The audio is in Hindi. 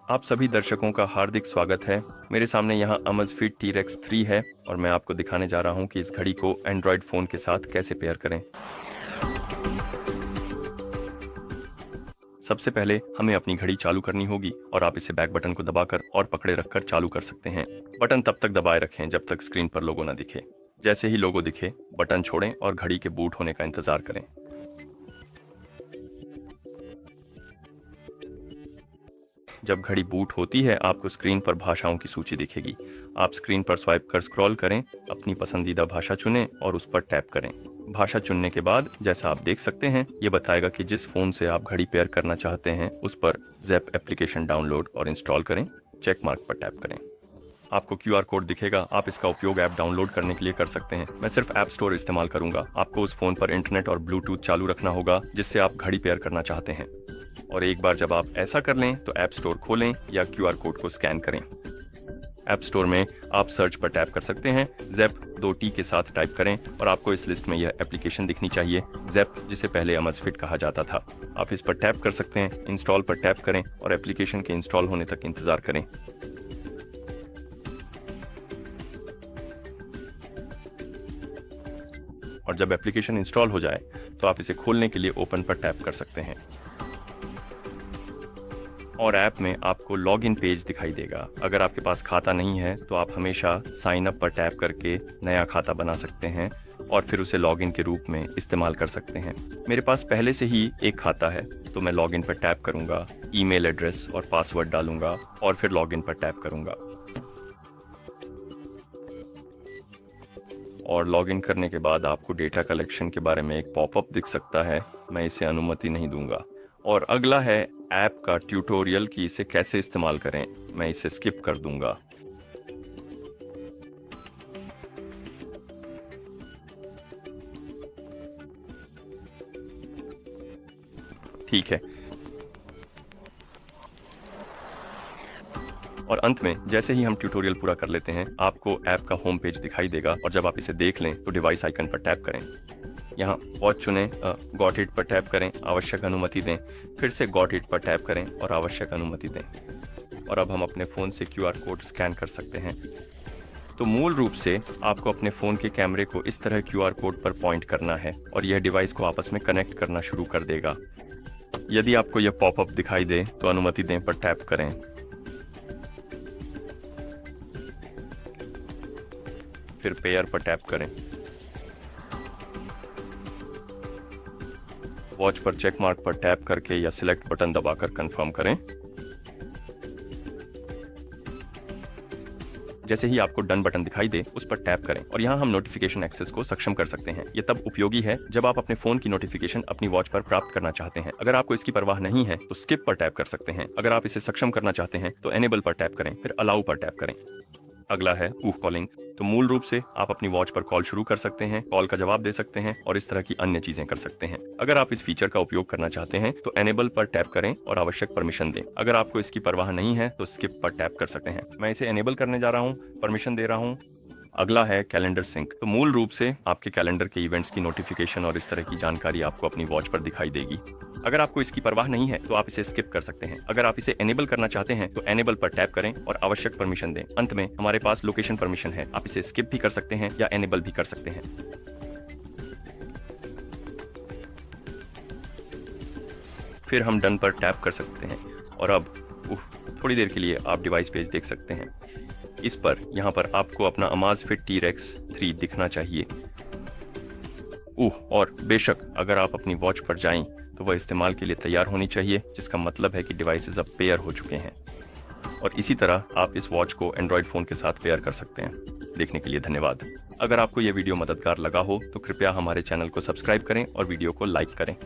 आप सभी दर्शकों का हार्दिक स्वागत है। मेरे सामने यहाँ Amazfit T-Rex 3 है और मैं आपको दिखाने जा रहा हूँ कि इस घड़ी को एंड्रॉयड फ़ोन के साथ कैसे पेयर करें। सबसे पहले हमें अपनी घड़ी चालू करनी होगी और आप इसे बैक बटन को दबाकर और पकड़े रखकर चालू कर सकते हैं। बटन तब तक दबाए रखें जब तक स्क्रीन पर लोगो न दिखे। जैसे ही लोगो दिखे, बटन छोड़ें और घड़ी के बूट होने का इंतजार करें। जब घड़ी बूट होती है, आपको स्क्रीन पर भाषाओं की सूची दिखेगी। आप स्क्रीन पर स्वाइप कर स्क्रॉल करें, अपनी पसंदीदा भाषा चुनें और उस पर टैप करें। भाषा चुनने के बाद जैसा आप देख सकते हैं, ये बताएगा कि जिस फ़ोन से आप घड़ी पेयर करना चाहते हैं उस पर ज़ैप एप्लीकेशन डाउनलोड और इंस्टॉल करें। चेक मार्क पर टैप करें। आपको QR कोड दिखेगा। आप इसका उपयोग ऐप डाउनलोड करने के लिए कर सकते हैं। मैं सिर्फ ऐप स्टोर इस्तेमाल करूंगा। आपको उस फ़ोन पर इंटरनेट और ब्लूटूथ चालू रखना होगा जिससे आप घड़ी पेयर करना चाहते हैं। और एक बार जब आप ऐसा कर लें तो ऐप स्टोर खोलें या QR कोड को स्कैन करें। ऐप स्टोर में आप सर्च पर टैप कर सकते हैं। ज़ैप 2T के साथ टाइप करें और आपको इस लिस्ट में यह एप्लीकेशन दिखनी चाहिए, ज़ैप, जिसे पहले Amazfit कहा जाता था। आप इस पर टैप कर सकते हैं। इंस्टॉल पर टैप करें और एप्लीकेशन के इंस्टॉल होने तक इंतजार करें। और जब एप्लीकेशन इंस्टॉल हो जाए तो आप इसे खोलने के लिए ओपन पर टैप कर सकते हैं और ऐप में आपको लॉगिन पेज दिखाई देगा। अगर आपके पास खाता नहीं है तो आप हमेशा साइन अप पर टैप करके नया खाता बना सकते हैं और फिर उसे लॉगिन के रूप में इस्तेमाल कर सकते हैं। मेरे पास पहले से ही एक खाता है तो मैं लॉगिन पर टैप करूंगा, ईमेल एड्रेस और पासवर्ड डालूंगा और फिर लॉगिन पर टैप करूंगा। और लॉगिन करने के बाद आपको डेटा कलेक्शन के बारे में एक पॉपअप दिख सकता है। मैं इसे अनुमति नहीं दूंगा। और अगला है ऐप का ट्यूटोरियल कि इसे कैसे इस्तेमाल करें। मैं इसे स्किप कर दूंगा। ठीक है। और अंत में जैसे ही हम ट्यूटोरियल पूरा कर लेते हैं, आपको ऐप का होम पेज दिखाई देगा और जब आप इसे देख लें तो डिवाइस आइकन पर टैप करें। यहाँ वॉच चुनें, गॉट इट पर टैप करें, आवश्यक अनुमति दें, फिर से गॉट इट पर टैप करें और आवश्यक अनुमति दें। और अब हम अपने फ़ोन से QR कोड स्कैन कर सकते हैं। तो मूल रूप से आपको अपने फ़ोन के कैमरे को इस तरह QR कोड पर पॉइंट करना है और यह डिवाइस को आपस में कनेक्ट करना शुरू कर देगा। यदि आपको यह पॉपअप दिखाई दे तो अनुमति दें पर टैप करें। फिर पेयर पर टैप करें। वॉच पर चेक मार्क पर टैप करके या सिलेक्ट बटन दबाकर कंफर्म करें। जैसे ही आपको डन बटन दिखाई दे उस पर टैप करें और यहाँ हम नोटिफिकेशन एक्सेस को सक्षम कर सकते हैं। ये तब उपयोगी है जब आप अपने फोन की नोटिफिकेशन अपनी वॉच पर प्राप्त करना चाहते हैं। अगर आपको इसकी परवाह नहीं है तो स्किप पर टैप कर सकते हैं। अगर आप इसे सक्षम करना चाहते हैं तो एनेबल पर टैप करें, फिर अलाउ पर टैप करें। अगला है कॉलिंग। तो मूल रूप से आप अपनी वॉच पर कॉल शुरू कर सकते हैं, कॉल का जवाब दे सकते हैं और इस तरह की अन्य चीजें कर सकते हैं। अगर आप इस फीचर का उपयोग करना चाहते हैं तो एनेबल पर टैप करें और आवश्यक परमिशन दें। अगर आपको इसकी परवाह नहीं है तो स्किप पर टैप कर सकते हैं। मैं इसे एनेबल करने जा रहा हूँ, परमिशन दे रहा हूँ। अगला है कैलेंडर सिंक। तो मूल रूप से आपके कैलेंडर के इवेंट्स की नोटिफिकेशन और इस तरह की जानकारी आपको अपनी वॉच पर दिखाई देगी। अगर आपको इसकी परवाह नहीं है तो आप इसे स्किप कर सकते हैं। अगर आप इसे एनेबल करना चाहते हैं तो एनेबल पर टैप करें और आवश्यक परमिशन दें। अंत में हमारे पास लोकेशन परमिशन है। आप इसे स्किप भी कर सकते हैं या एनेबल भी कर सकते हैं। फिर हम डन पर टैप कर सकते हैं और अब थोड़ी देर के लिए आप डिवाइस पेज देख सकते हैं। इस पर यहाँ पर आपको अपना Amazfit T-Rex 3 दिखना चाहिए। और बेशक अगर आप अपनी वॉच पर जाएं तो वह इस्तेमाल के लिए तैयार होनी चाहिए, जिसका मतलब है कि डिवाइसेस अब पेयर हो चुके हैं। और इसी तरह आप इस वॉच को एंड्रॉयड फ़ोन के साथ पेयर कर सकते हैं। देखने के लिए धन्यवाद। अगर आपको यह वीडियो मददगार लगा हो तो कृपया हमारे चैनल को सब्सक्राइब करें और वीडियो को लाइक करें।